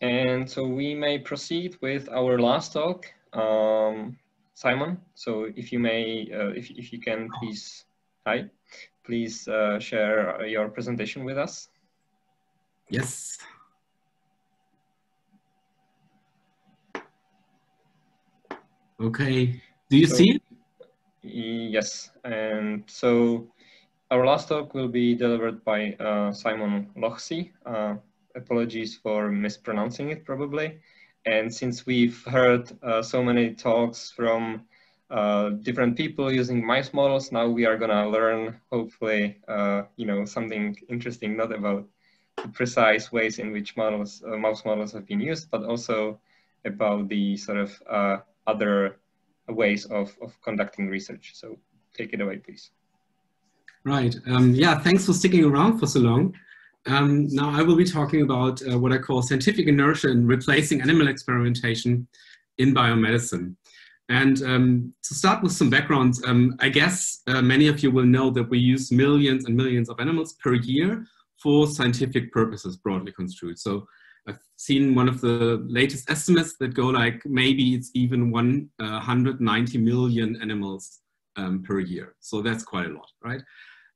And so we may proceed with our last talk. Simon, so if you may, if you can please, please share your presentation with us. Yes. Okay, do you see it? Yes, and so our last talk will be delivered by Simon Lohse. Apologies for mispronouncing it probably. And since we've heard so many talks from different people using mice models, now we are gonna learn, hopefully, you know, something interesting, not about the precise ways in which models, mouse models have been used, but also about the sort of other ways of conducting research. So take it away, please. Right. Yeah, thanks for sticking around for so long. Now I will be talking about what I call scientific inertia in replacing animal experimentation in biomedicine. And to start with some background, I guess many of you will know that we use millions and millions of animals per year for scientific purposes, broadly construed. So I've seen one of the latest estimates that go like, maybe it's even 190 million animals per year. So that's quite a lot, right?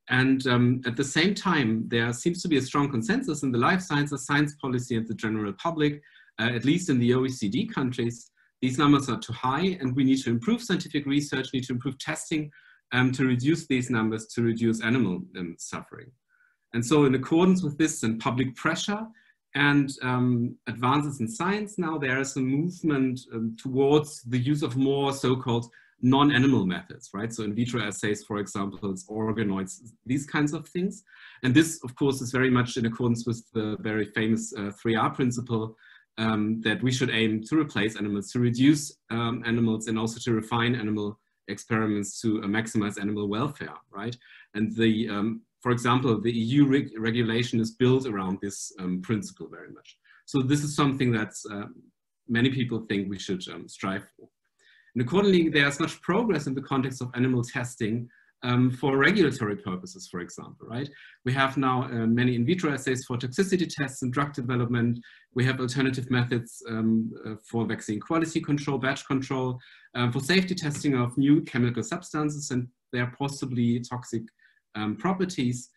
And at the same time, there seems to be a strong consensus in the life sciences, science policy, and the general public, at least in the OECD countries. These numbers are too high, and we need to improve scientific research, need to improve testing to reduce these numbers, to reduce animal suffering. And so in accordance with this and public pressure and advances in science now, there is a movement towards the use of more so-called non-animal methods, right? So in vitro assays, for example, it's organoids, these kinds of things. And this, of course, is very much in accordance with the very famous 3R principle that we should aim to replace animals, to reduce animals, and also to refine animal experiments to maximize animal welfare, right? And the, for example, the EU regulation is built around this principle very much. So this is something that many people think we should strive for. And accordingly, there's much progress in the context of animal testing for regulatory purposes, for example, right? We have now many in vitro assays for toxicity tests and drug development. We have alternative methods for vaccine quality control, batch control, for safety testing of new chemical substances and their possibly toxic properties.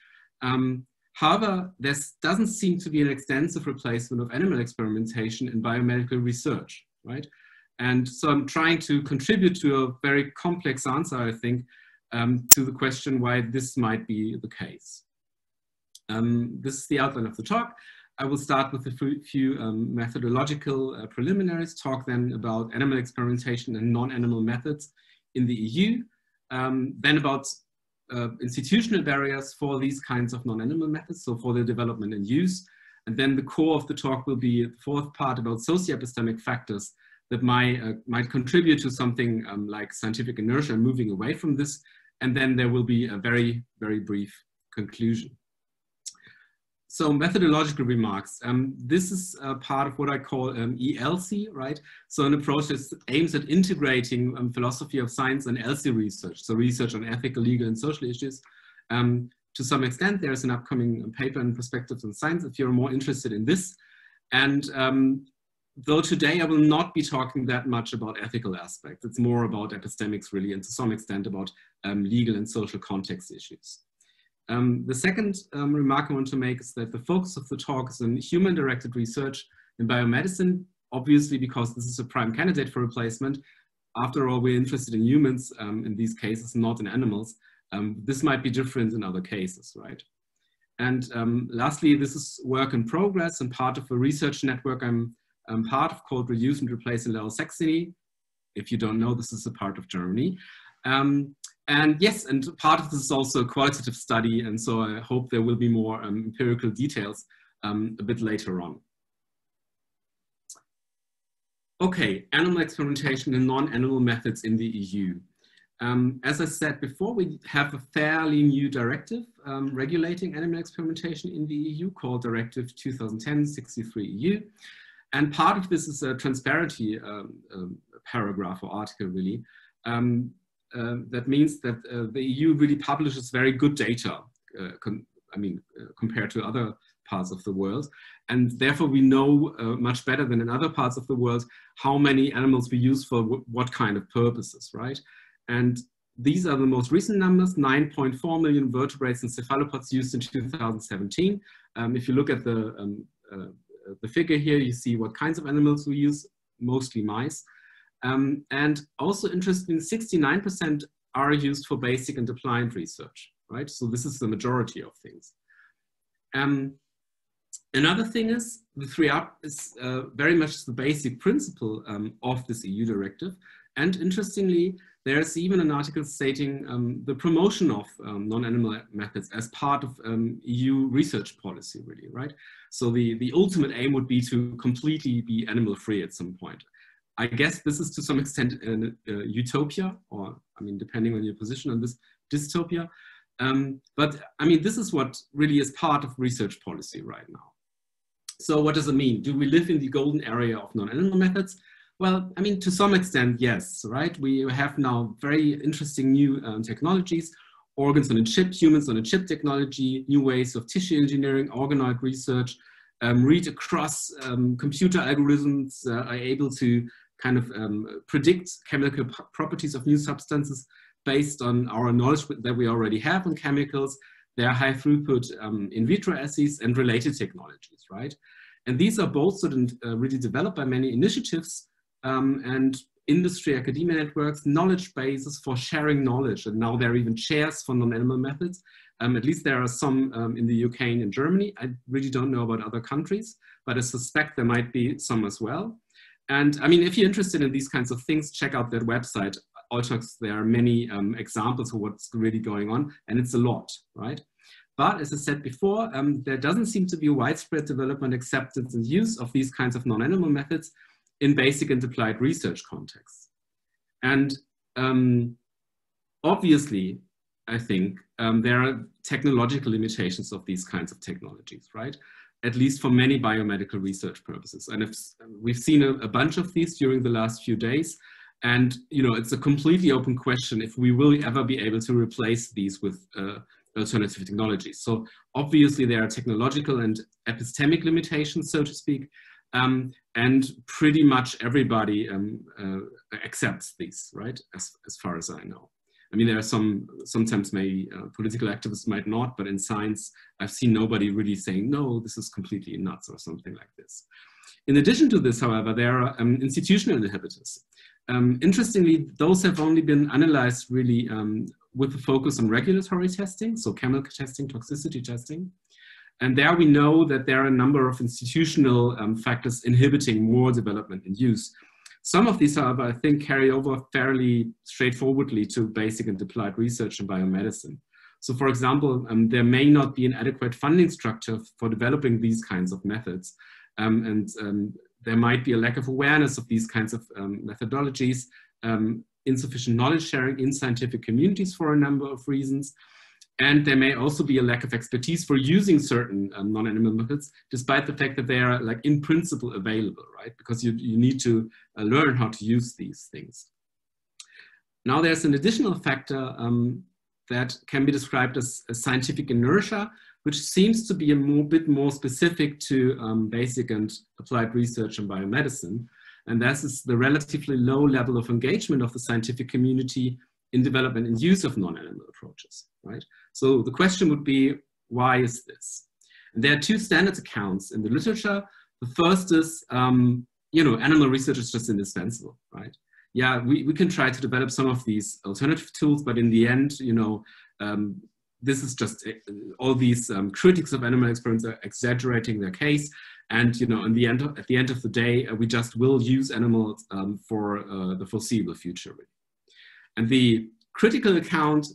However, there doesn't seem to be an extensive replacement of animal experimentation in biomedical research, right? And so I'm trying to contribute to a very complex answer, I think, to the question why this might be the case. This is the outline of the talk. I will start with a few methodological preliminaries, talk then about animal experimentation and non-animal methods in the EU, then about institutional barriers for these kinds of non-animal methods, so for their development and use. And then the core of the talk will be the fourth part about socio-epistemic factors that might contribute to something like scientific inertia, moving away from this. And then there will be a very, very brief conclusion. So methodological remarks. This is part of what I call ELC, right? So an approach that aims at integrating philosophy of science and ELC research, so research on ethical, legal, and social issues. To some extent, there's an upcoming paper in Perspectives on Science if you're more interested in this. And though today I will not be talking that much about ethical aspects, it's more about epistemics really, and to some extent about legal and social context issues. The second remark I want to make is that the focus of the talk is on human-directed research in biomedicine, obviously because this is a prime candidate for replacement. After all, we're interested in humans in these cases, not in animals. This might be different in other cases, right? And lastly, this is work in progress and part of a research network I'm part of called Reduce and Replace in Lower Saxony. If you don't know, this is a part of Germany. And yes, and part of this is also a qualitative study, and so I hope there will be more empirical details a bit later on. Okay, animal experimentation and non-animal methods in the EU. As I said before, we have a fairly new directive regulating animal experimentation in the EU called Directive 2010/63/EU. And part of this is a transparency paragraph or article, really. That means that the EU really publishes very good data, compared to other parts of the world. And therefore we know much better than in other parts of the world how many animals we use for what kind of purposes, right? And these are the most recent numbers: 9.4 million vertebrates and cephalopods used in 2017. If you look at the figure here, you see what kinds of animals we use, mostly mice. And also interesting, 69% are used for basic and applied research, right? So this is the majority of things. Another thing is, the 3UP is very much the basic principle of this EU directive. And interestingly, there's even an article stating the promotion of non-animal methods as part of EU research policy, really, right? So the ultimate aim would be to completely be animal-free at some point. I guess this is to some extent a utopia, or I mean, depending on your position on this, dystopia. But I mean, this is what really is part of research policy right now. So what does it mean? Do we live in the golden area of non-animal methods? Well, I mean, to some extent, yes, right? We have now very interesting new technologies, organs on a chip, humans on a chip technology, new ways of tissue engineering, organoid research, read across computer algorithms are able to kind of predict chemical properties of new substances based on our knowledge that we already have on chemicals. There are high throughput in vitro assays and related technologies, right? And these are bolstered and really developed by many initiatives and industry, academia networks, knowledge bases for sharing knowledge. And now there are even chairs for non-animal methods. At least there are some in the UK and in Germany. I really don't know about other countries, but I suspect there might be some as well. And I mean, if you're interested in these kinds of things, check out that website. There are many examples of what's really going on, and it's a lot, right? But as I said before, there doesn't seem to be a widespread development, acceptance, and use of these kinds of non-animal methods in basic and applied research contexts. And obviously, I think there are technological limitations of these kinds of technologies, right? At least for many biomedical research purposes. And we've seen a bunch of these during the last few days. And you know, it's a completely open question if we will ever be able to replace these with alternative technologies. So obviously there are technological and epistemic limitations, so to speak, and pretty much everybody accepts these, right? As far as I know. I mean, there are sometimes maybe political activists might not, but in science, I've seen nobody really saying, no, this is completely nuts or something like this. In addition to this, however, there are institutional inhibitors. Interestingly, those have only been analyzed really with a focus on regulatory testing, so chemical testing, toxicity testing. And there we know that there are a number of institutional factors inhibiting more development and use. Some of these, however, I think carry over fairly straightforwardly to basic and applied research in biomedicine. So for example, there may not be an adequate funding structure for developing these kinds of methods. There might be a lack of awareness of these kinds of methodologies, insufficient knowledge sharing in scientific communities for a number of reasons. And there may also be a lack of expertise for using certain non-animal methods, despite the fact that they are like in principle available, right? Because you need to learn how to use these things. Now there's an additional factor that can be described as scientific inertia, which seems to be a bit more specific to basic and applied research in biomedicine. And that is the relatively low level of engagement of the scientific community in development and use of non-animal approaches, right? So the question would be, why is this? And there are two standard accounts in the literature. The first is, you know, animal research is just indispensable, right? Yeah, we can try to develop some of these alternative tools, but in the end, you know, this is just all these critics of animal experiments are exaggerating their case. And, you know, at the end of the day, we just will use animals for the foreseeable future, really. And the critical account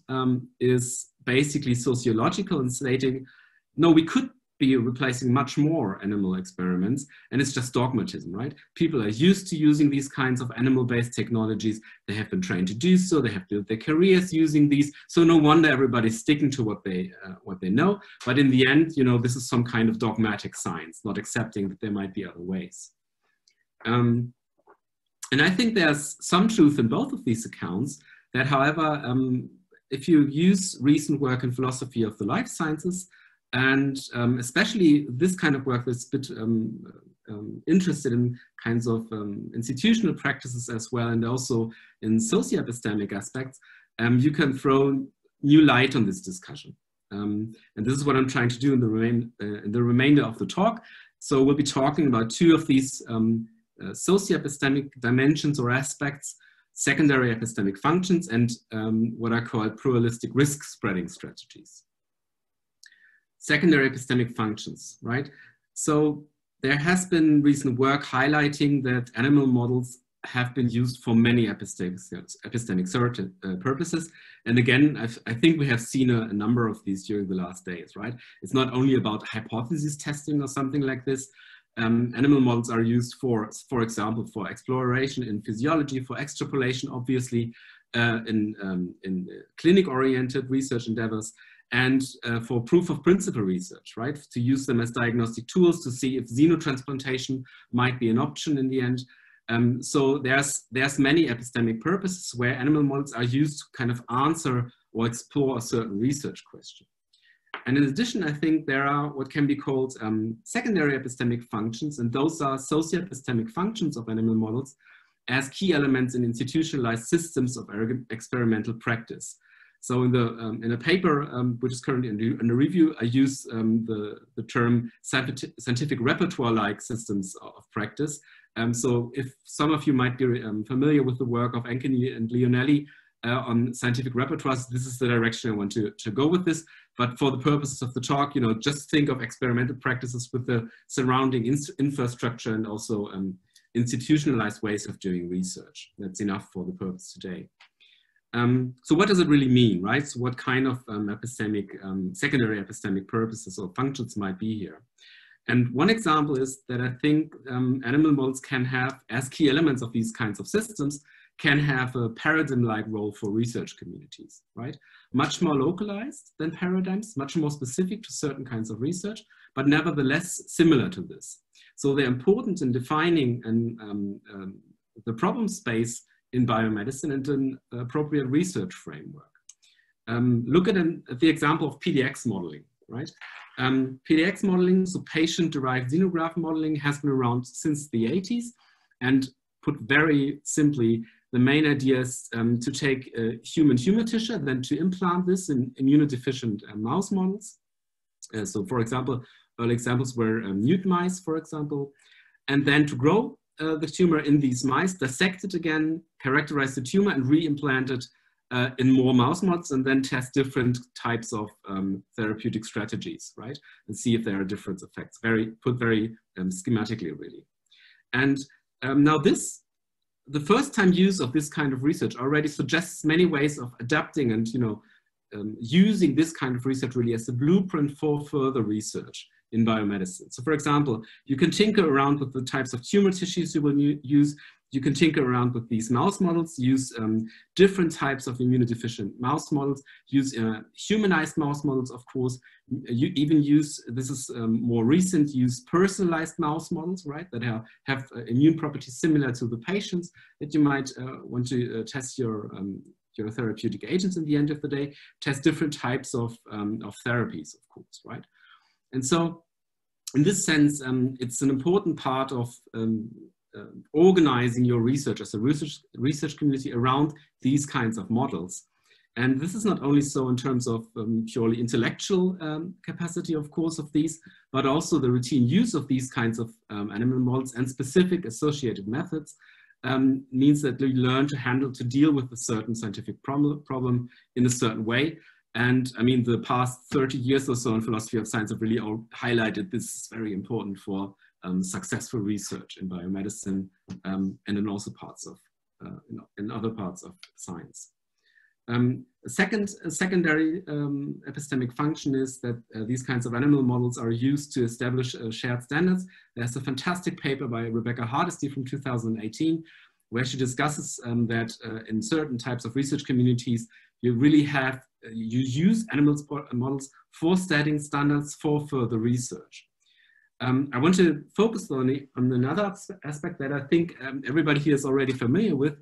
is basically sociological and stating, no, we could be replacing much more animal experiments, and it's just dogmatism, right? People are used to using these kinds of animal-based technologies. They have been trained to do so. They have built their careers using these. So no wonder everybody's sticking to what they know. But in the end, you know, this is some kind of dogmatic science, not accepting that there might be other ways. And I think there's some truth in both of these accounts that, however, if you use recent work in philosophy of the life sciences, And especially this kind of work that's a bit interested in kinds of institutional practices as well, and also in socio-epistemic aspects, you can throw new light on this discussion. And this is what I'm trying to do in the remainder of the talk. So we'll be talking about two of these socio-epistemic dimensions or aspects, secondary epistemic functions, and what I call pluralistic risk spreading strategies. Secondary epistemic functions, right? So there has been recent work highlighting that animal models have been used for many epistemic purposes. And again, I think we have seen a number of these during the last days, right? It's not only about hypothesis testing or something like this. Animal models are used for example, for exploration in physiology, for extrapolation, obviously, in clinic-oriented research endeavors, and for proof of principle research, right? To use them as diagnostic tools to see if xenotransplantation might be an option in the end. So there's many epistemic purposes where animal models are used to kind of answer or explore a certain research question. And in addition, I think there are what can be called secondary epistemic functions, and those are socio-epistemic functions of animal models as key elements in institutionalized systems of experimental practice. So in a paper which is currently under review, I use the term scientific repertoire-like systems of practice. So if some of you might be familiar with the work of Ankeny and Leonelli on scientific repertoires, this is the direction I want to go with this. But for the purposes of the talk, you know, just think of experimental practices with the surrounding infrastructure and also institutionalized ways of doing research. That's enough for the purpose today. So what does it really mean, right? So what kind of secondary epistemic purposes or functions might be here? And one example is that I think animal models can have, as key elements of these kinds of systems, can have a paradigm-like role for research communities, right? Much more localized than paradigms, much more specific to certain kinds of research, but nevertheless similar to this. So they're important in defining the problem space in biomedicine and an appropriate research framework. Look at the example of Pdx modeling, right? Pdx modeling, so patient-derived xenograph modeling, has been around since the 80s, and put very simply, the main idea is to take human tumor tissue, then to implant this in immunodeficient mouse models. So for example, early examples were newt mice, for example, and then to grow the tumor in these mice, dissect it again, characterize the tumor, and re-implant it in more mouse models, and then test different types of therapeutic strategies, right? And see if there are different effects, put very schematically, really. And now the first time use of this kind of research already suggests many ways of adapting and, you know, using this kind of research really as a blueprint for further research in biomedicine. So for example, you can tinker around with the types of tumor tissues you will use. You can tinker around with these mouse models, use different types of immunodeficient mouse models, use humanized mouse models, of course. You even use, this is more recent, use personalized mouse models, right, that have immune properties similar to the patients that you might want to test your therapeutic agents in the end of the day, test different types of therapies, of course, right? And so in this sense, it's an important part of organizing your research as a research community around these kinds of models. And this is not only so in terms of purely intellectual capacity, of course, of these, but also the routine use of these kinds of animal models and specific associated methods means that we learn to deal with a certain scientific problem in a certain way. And I mean, the past 30 years or so in philosophy of science have really all highlighted this is very important for successful research in biomedicine and in also parts of, in other parts of science. A secondary epistemic function is that these kinds of animal models are used to establish shared standards. There's a fantastic paper by Rebecca Hardesty from 2018, where she discusses that in certain types of research communities, you really have, you use animal models for setting standards for further research. I want to focus on another aspect that I think everybody here is already familiar with,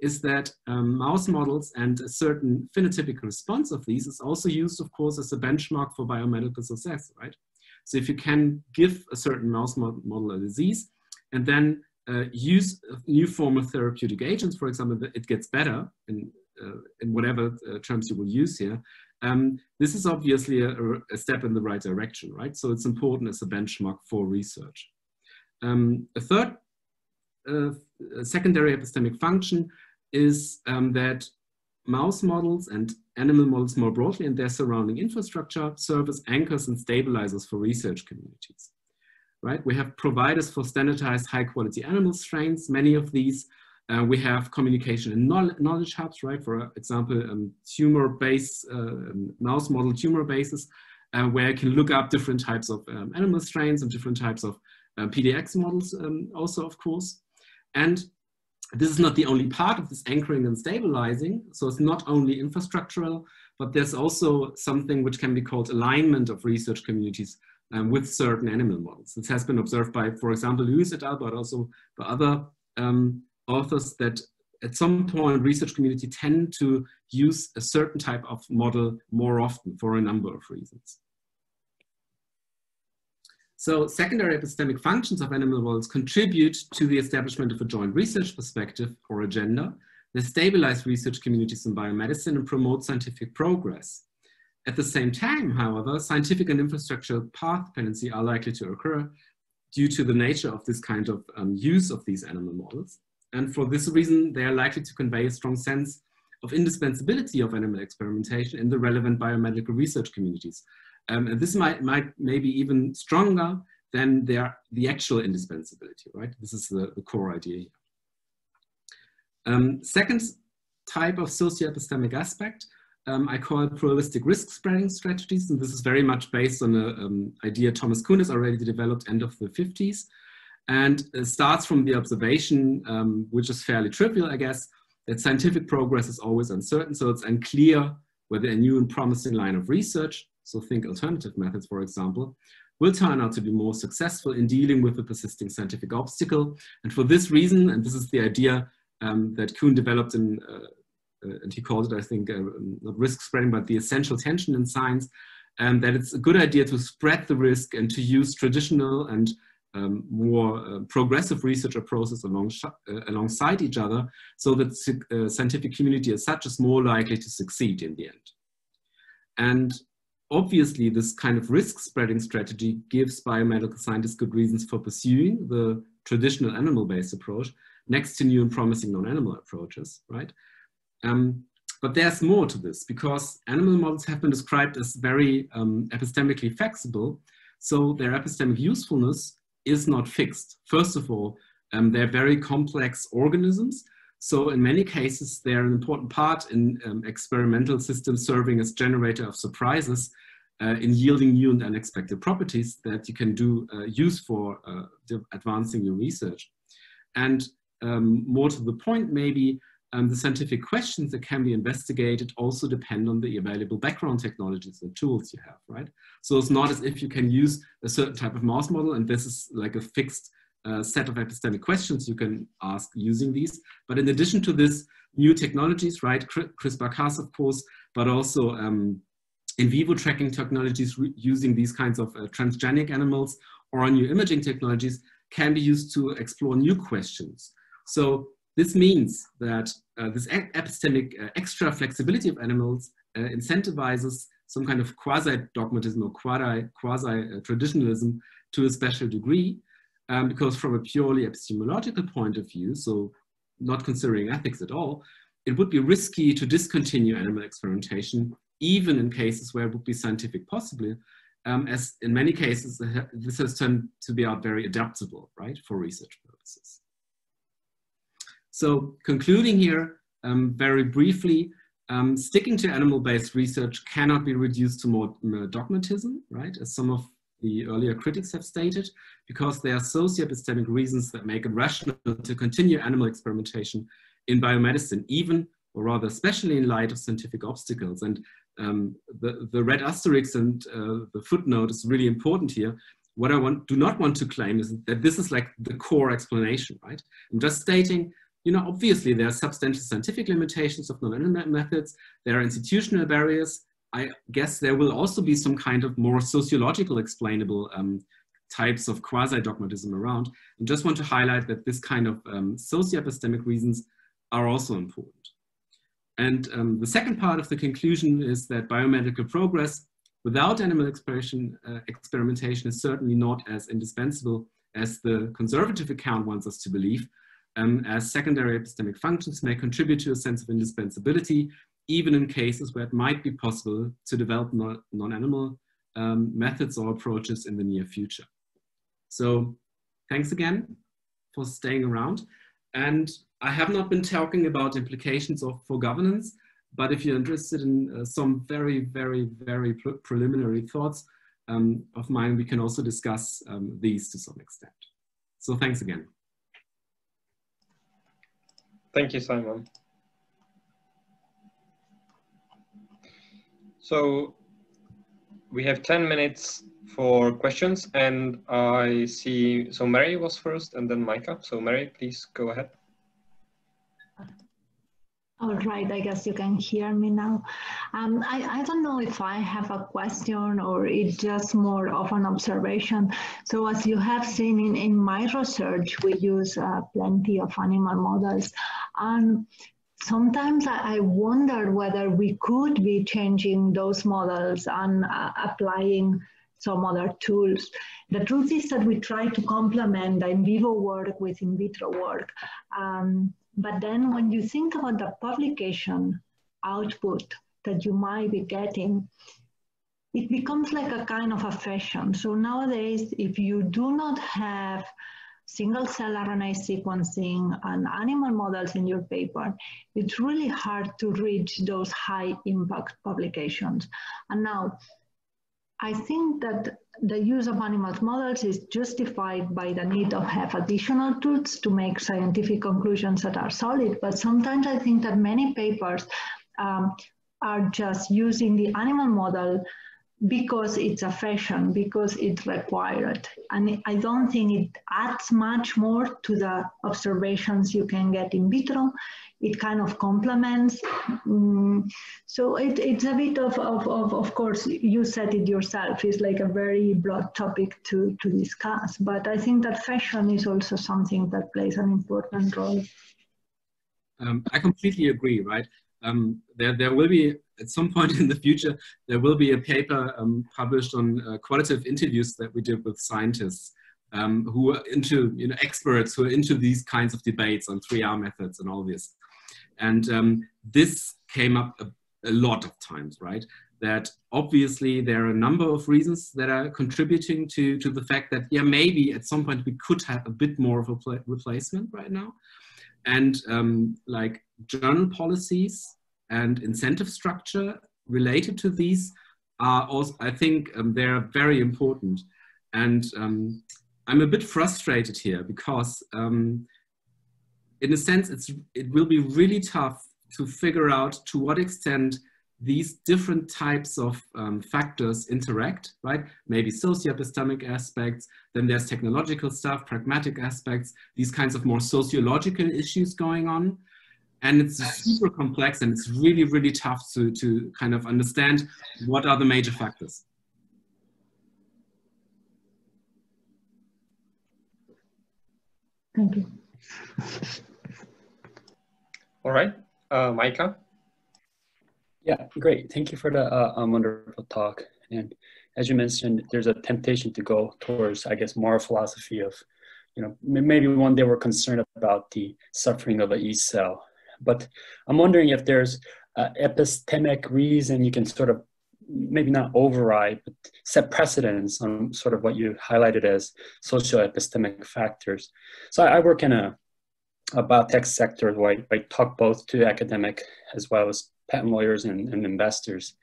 is that mouse models and a certain phenotypic response of these is also used, of course, as a benchmark for biomedical success, right? So if you can give a certain mouse model a disease and then use a new form of therapeutic agents, for example, it gets better in whatever terms you will use here, this is obviously a step in the right direction, right? So it's important as a benchmark for research. A third secondary epistemic function is that mouse models and animal models more broadly and their surrounding infrastructure serve as anchors and stabilizers for research communities, right? We have providers for standardized high quality animal strains. Many of these we have communication and knowledge hubs, right? For example, tumor-based mouse model tumor bases, where you can look up different types of animal strains and different types of Pdx models also, of course. And this is not the only part of this anchoring and stabilizing. So it's not only infrastructural, but there's also something which can be called alignment of research communities with certain animal models. This has been observed by, for example, Lewis et al., but also by other authors, that at some point research community tend to use a certain type of model more often for a number of reasons. So secondary epistemic functions of animal models contribute to the establishment of a joint research perspective or agenda. They stabilize research communities in biomedicine and promote scientific progress. At the same time, however, scientific and infrastructure path dependency are likely to occur due to the nature of this kind of use of these animal models. And for this reason, they are likely to convey a strong sense of indispensability of animal experimentation in the relevant biomedical research communities. And this might maybe even stronger than the actual indispensability, right? This is the core idea here. Second type of socio-epistemic aspect, I call it pluralistic risk spreading strategies. And this is very much based on an idea Thomas Kuhn has already developed end of the 50s. And it starts from the observation, which is fairly trivial, I guess, that scientific progress is always uncertain. So it's unclear whether a new and promising line of research, so think alternative methods, for example, will turn out to be more successful in dealing with the persisting scientific obstacle. And for this reason, and this is the idea that Kuhn developed in, and he called it, I think, not risk spreading, but the essential tension in science, that it's a good idea to spread the risk and to use traditional and more progressive research approaches alongside each other, so that the scientific community as such is more likely to succeed in the end. And obviously, this kind of risk spreading strategy gives biomedical scientists good reasons for pursuing the traditional animal-based approach next to new and promising non-animal approaches, right? But there's more to this, because animal models have been described as very epistemically flexible, so their epistemic usefulness is not fixed. First of all, they're very complex organisms. So in many cases, they're an important part in experimental systems serving as generator of surprises in yielding new and unexpected properties that you can use for advancing your research. And more to the point, maybe, the scientific questions that can be investigated also depend on the available background technologies and tools you have, right? So it's not as if you can use a certain type of mouse model and this is like a fixed set of epistemic questions you can ask using these. But in addition to this, new technologies, right, CRISPR-Cas, of course, but also in vivo tracking technologies using these kinds of transgenic animals or new imaging technologies can be used to explore new questions. So this means that this epistemic extra flexibility of animals incentivizes some kind of quasi-dogmatism or quasi-traditionalism to a special degree, because from a purely epistemological point of view, so not considering ethics at all, it would be risky to discontinue animal experimentation, even in cases where it would be scientific possibly, as in many cases, this has turned to be out very adaptable, right, for research purposes. So concluding here, very briefly, sticking to animal-based research cannot be reduced to more dogmatism, right, as some of the earlier critics have stated, because there are socio-epistemic reasons that make it rational to continue animal experimentation in biomedicine, even, or rather especially in light of scientific obstacles. And the red asterisk and the footnote is really important here. What I do not want to claim is that this is like the core explanation, right? I'm just stating you know, obviously there are substantial scientific limitations of non-animal methods. There are institutional barriers. I guess there will also be some kind of more sociological explainable types of quasi-dogmatism around. And just want to highlight that this kind of socio-epistemic reasons are also important. And the second part of the conclusion is that biomedical progress without animal experimentation is certainly not as indispensable as the conservative account wants us to believe, as secondary epistemic functions may contribute to a sense of indispensability, even in cases where it might be possible to develop non-animal methods or approaches in the near future. So thanks again for staying around. And I have not been talking about implications for governance, but if you're interested in some very, very, very preliminary thoughts of mine, we can also discuss these to some extent. So thanks again. Thank you, Simon. So we have 10 minutes for questions, and I see, so Mary was first and then Micah. So Mary, please go ahead. All right, I guess you can hear me now. I don't know if I have a question or it's just more of an observation. So as you have seen in my research, we use plenty of animal models. And sometimes I wonder whether we could be changing those models and applying some other tools. The truth is that we try to complement the in vivo work with in vitro work. But then when you think about the publication output that you might be getting, it becomes like a kind of a fashion. So nowadays, if you do not have single-cell RNA sequencing and animal models in your paper, it's really hard to reach those high-impact publications. And now, I think that the use of animal models is justified by the need to have additional tools to make scientific conclusions that are solid. But sometimes I think that many papers are just using the animal model because it's a fashion, because it's required. And I don't think it adds much more to the observations you can get in vitro. It kind of complements. So it's a bit of course, you said it yourself, it's like a very broad topic to discuss. But I think that fashion is also something that plays an important role. I completely agree, right? There will be, at some point in the future, there will be a paper published on qualitative interviews that we did with scientists who are into, you know, experts who are into these kinds of debates on 3R methods and all this. And this came up a lot of times, right? That obviously there are a number of reasons that are contributing to the fact that, yeah, maybe at some point we could have a bit more of a replacement right now. And like journal policies and incentive structure related to these are also, I think, they're very important. And I'm a bit frustrated here because in a sense, it will be really tough to figure out to what extent these different types of factors interact, right? Maybe socio-epistemic aspects, then there's technological stuff, pragmatic aspects, these kinds of more sociological issues going on. And it's super complex and it's really, really tough to kind of understand what are the major factors. Thank you. All right, Micah. Yeah, great. Thank you for the wonderful talk. And as you mentioned, there's a temptation to go towards, I guess, more philosophy of, you know, maybe one day we're concerned about the suffering of a yeast cell. But I'm wondering if there's an epistemic reason you can sort of maybe not override, but set precedence on sort of what you highlighted as socio-epistemic factors. So I work in a biotech sector where I talk both to academic as well as patent lawyers and investors.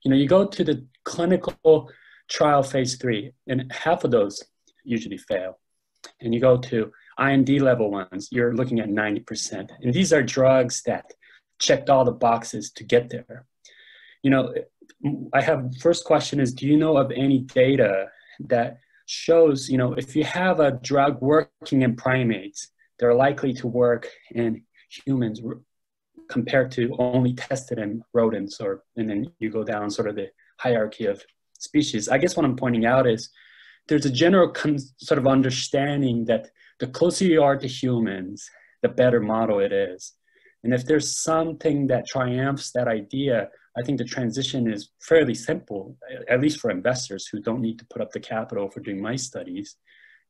You know, you go to the clinical trial phase 3 and half of those usually fail. And you go to IND level ones, you're looking at 90%. And these are drugs that checked all the boxes to get there. You know, I have, first question is, do you know of any data that shows, you know, if you have a drug working in primates, they're likely to work in humans compared to only tested in rodents, and then you go down sort of the hierarchy of species. I guess what I'm pointing out is there's a general sort of understanding that the closer you are to humans, the better model it is. And if there's something that triumphs that idea, I think the transition is fairly simple, at least for investors who don't need to put up the capital for doing mice studies.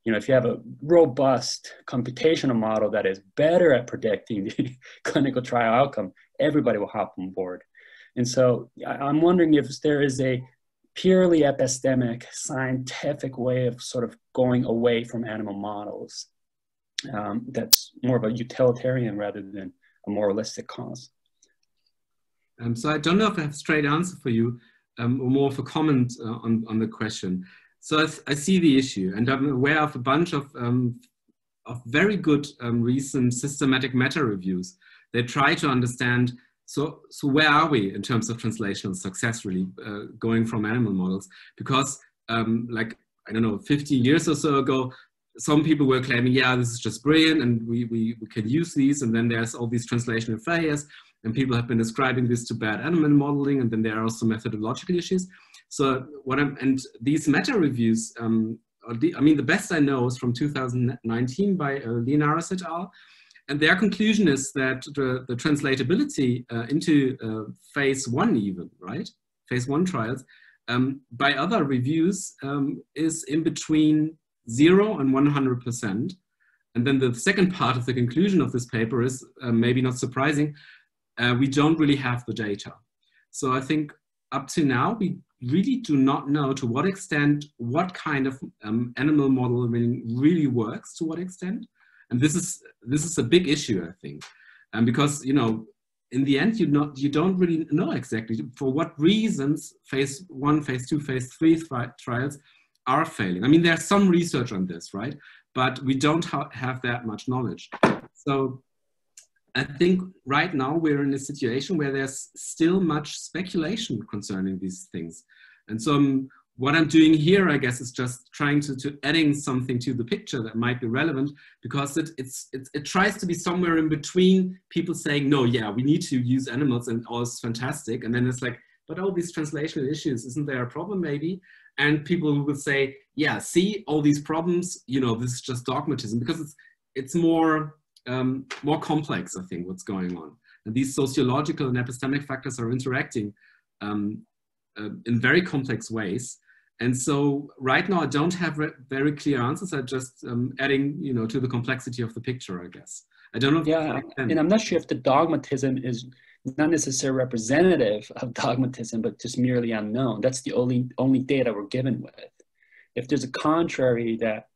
You know, if you have a robust computational model that is better at predicting the clinical trial outcome, everybody will hop on board. And so I'm wondering if there is a purely epistemic, scientific way of sort of going away from animal models that's more of a utilitarian rather than a moralistic cause. So I don't know if I have a straight answer for you, or more of a comment on the question. So I see the issue, and I'm aware of a bunch of very good recent systematic meta reviews. They try to understand, so where are we in terms of translational success, really, going from animal models? Because like, I don't know, 50 years or so ago, some people were claiming, yeah, this is just brilliant, and we can use these, and then there's all these translational failures, and people have been ascribing this to bad animal modeling, and then there are also methodological issues. So and these meta reviews, I mean, the best I know is from 2019 by Leibniz et al. And their conclusion is that the translatability into phase 1 even, right? Phase 1 trials, by other reviews is in between 0 and 100%. And then the second part of the conclusion of this paper is, maybe not surprising, we don't really have the data. So I think up to now, we really do not know to what extent, what kind of animal modeling really works, to what extent. And this is a big issue, I think, because, you know, in the end, you don't really know exactly for what reasons phase 1, phase 2, phase 3 trials are failing. I mean, there's some research on this, right? But we don't have that much knowledge. So I think right now we're in a situation where there's still much speculation concerning these things. And so what I'm doing here, I guess, is just trying to adding something to the picture that might be relevant, because it tries to be somewhere in between people saying, no, yeah, we need to use animals and all is fantastic. And then it's like, but all these translational issues, isn't there a problem maybe? And people who would say, yeah, see all these problems, you know, this is just dogmatism, because it's more complex, I think, what's going on. And these sociological and epistemic factors are interacting in very complex ways. And so right now I don't have very clear answers. I'm just adding, you know, to the complexity of the picture, I guess. I don't know if yeah, and I'm not sure if the dogmatism is not necessarily representative of dogmatism, but just merely unknown. That's the only data we're given with. If there's a contrary that,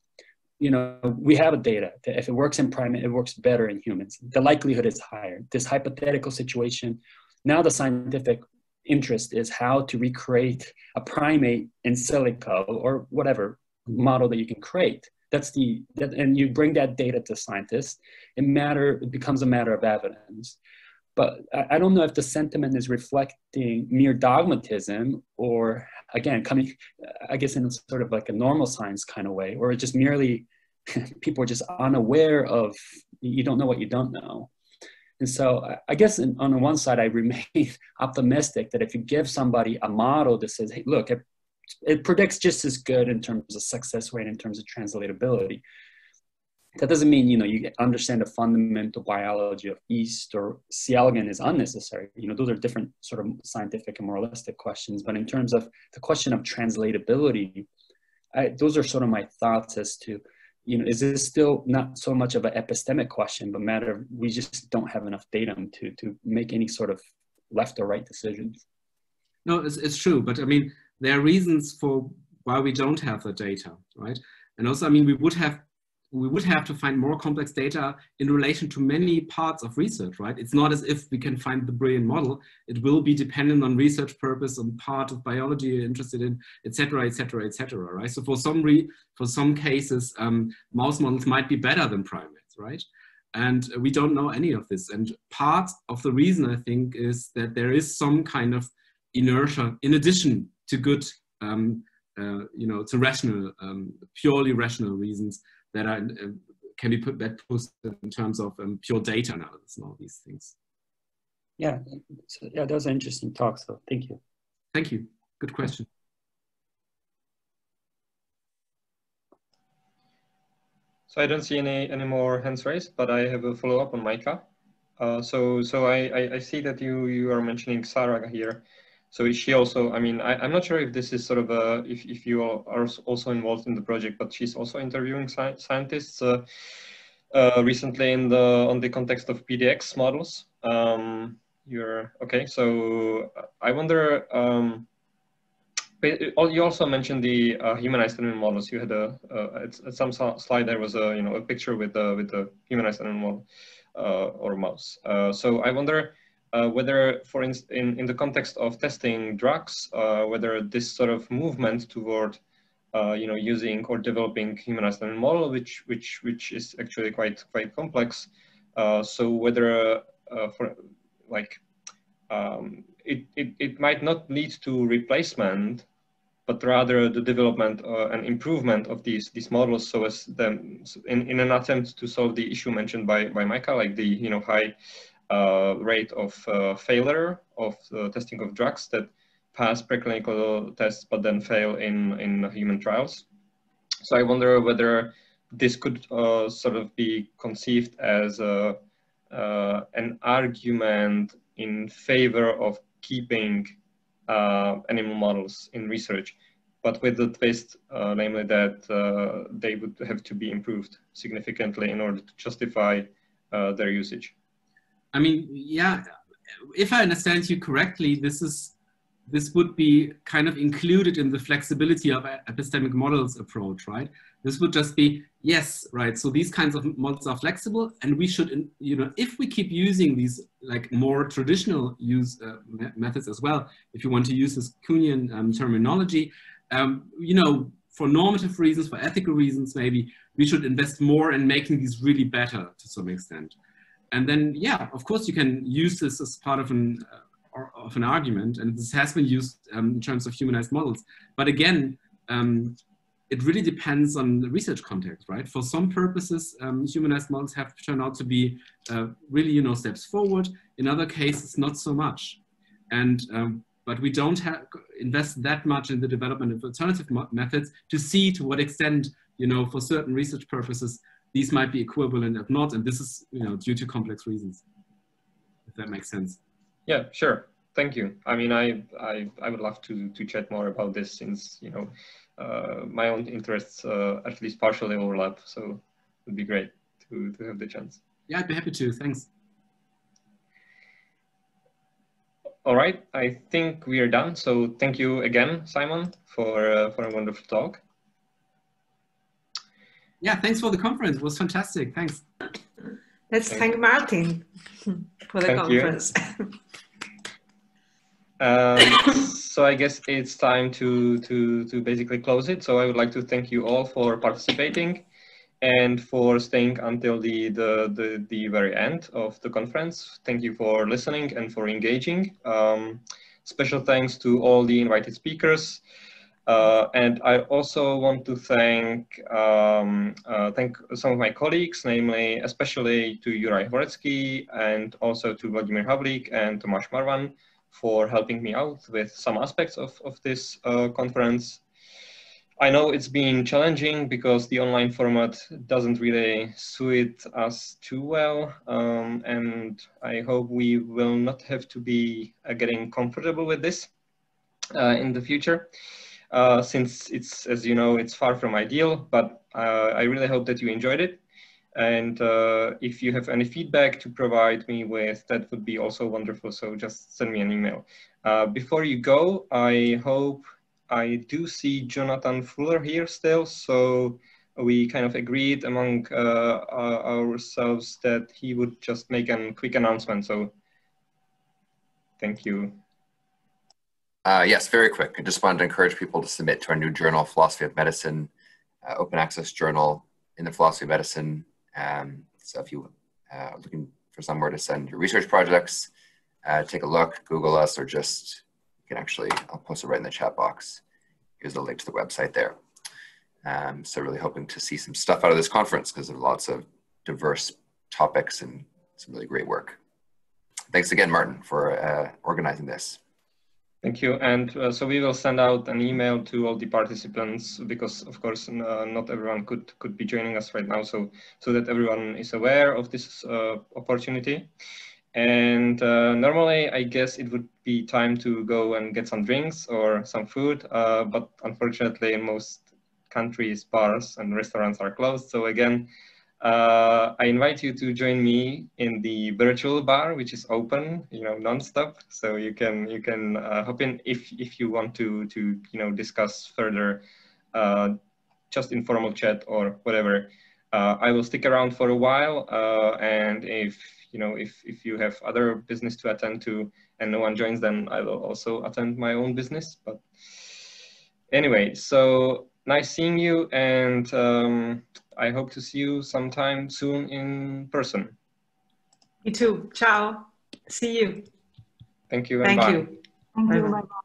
you know, we have a data that if it works in primate, it works better in humans. The likelihood is higher. This hypothetical situation, now the scientific interest is how to recreate a primate in silico or whatever model that you can create. And you bring that data to scientists. It becomes a matter of evidence. But I don't know if the sentiment is reflecting mere dogmatism or, again, coming, I guess, in sort of like a normal science kind of way, or just merely people are just unaware of, you don't know what you don't know. And so I guess on the one side, I remain optimistic that if you give somebody a model that says, hey, look, it predicts just as good in terms of success rate, in terms of translatability. That doesn't mean, you know, you understand the fundamental biology of yeast or C. elegans is unnecessary. You know, those are different sort of scientific and moralistic questions. But in terms of the question of translatability, those are sort of my thoughts as to, you know, is this still not so much of an epistemic question, but matter of we just don't have enough data to make any sort of left or right decisions. No, it's true. But I mean, there are reasons for why we don't have the data, right? And also, I mean, we would have to find more complex data in relation to many parts of research, right? It's not as if we can find the brilliant model. It will be dependent on research purpose, on part of biology you're interested in, et cetera, right? So for some cases, mouse models might be better than primates, right? And we don't know any of this. And part of the reason, I think, is that there is some kind of inertia in addition to good, you know, to rational, purely rational reasons that can be put in terms of pure data analysis and all these things. Yeah, so, yeah, that was an interesting talk. So thank you. Thank you. Good question. So I don't see any more hands raised, but I have a follow-up on Micah. So I see that you are mentioning Sarah here. So is she also, I mean, I'm not sure if this is sort of if you are also involved in the project, but she's also interviewing scientists recently on the context of Pdx models. You're okay. So I wonder. You also mentioned the humanized animal models. You had at some slide there was a picture with the humanized animal or mouse. So I wonder whether, for instance, in the context of testing drugs, whether this sort of movement toward using or developing humanized animal model, which is actually quite complex. So whether it might not lead to replacement, but rather the development and improvement of these models, so as them in an attempt to solve the issue mentioned by Micah, like the high rate of failure of the testing of drugs that pass preclinical tests but then fail in human trials. So I wonder whether this could sort of be conceived as an argument in favor of keeping animal models in research, but with the twist, namely that they would have to be improved significantly in order to justify their usage. I mean, yeah, if I understand you correctly, this would be kind of included in the flexibility of epistemic models approach, right? This would just be, yes, right, so these kinds of models are flexible, and we should, if we keep using these like more traditional methods as well, if you want to use this Kuhnian terminology, for normative reasons, for ethical reasons, maybe we should invest more in making these really better to some extent. And then, yeah, of course, you can use this as part of an argument, and this has been used in terms of humanized models. But again, it really depends on the research context, right? For some purposes, humanized models have turned out to be really, steps forward. In other cases, not so much. And but we don't invest that much in the development of alternative methods to see to what extent, for certain research purposes, these might be equivalent if not, and this is due to complex reasons, if that makes sense. Yeah, sure. Thank you. I mean, I would love to chat more about this, since my own interests at least partially overlap. So it would be great to have the chance. Yeah, I'd be happy to. Thanks. All right, I think we are done. So thank you again, Simon, for a wonderful talk. Yeah, thanks for the conference. It was fantastic. Thanks. Let's thank Martin for the conference. So I guess it's time to basically close it. So I would like to thank you all for participating and for staying until the very end of the conference. Thank you for listening and for engaging. Special thanks to all the invited speakers. And I also want to thank some of my colleagues, namely, especially to Juraj Horecký and also to Vladimír Havlík and Tomáš Marvan for helping me out with some aspects of this conference. I know it's been challenging because the online format doesn't really suit us too well, and I hope we will not have to be getting comfortable with this in the future. Since it's, as you know, it's far from ideal, but I really hope that you enjoyed it. And if you have any feedback to provide me with, that would be also wonderful. So just send me an email. Before you go, I hope I do see Jonathan Fuller here still. So we kind of agreed among ourselves that he would just make a quick announcement. So thank you. Yes, very quick. I just wanted to encourage people to submit to our new journal, Philosophy of Medicine, open access journal in the Philosophy of Medicine. So if you are looking for somewhere to send your research projects, take a look, Google us, or just, you can actually, I'll post it right in the chat box. Here's a link to the website there. So really hoping to see some stuff out of this conference because there are lots of diverse topics and some really great work. Thanks again, Martin, for organizing this. Thank you. And so we will send out an email to all the participants because, of course, not everyone could be joining us right now. So that everyone is aware of this opportunity. And normally, I guess it would be time to go and get some drinks or some food. But unfortunately, in most countries, bars and restaurants are closed. So again, I invite you to join me in the virtual bar, which is open, non-stop. So you can hop in if you want to discuss further, just informal chat or whatever. I will stick around for a while, and if you have other business to attend to and no one joins, then I will also attend my own business. But anyway, so nice seeing you, and I hope to see you sometime soon in person. Me too. Ciao. See you. Thank you. Thank bye. you. Thank you. Bye-bye. Bye-bye.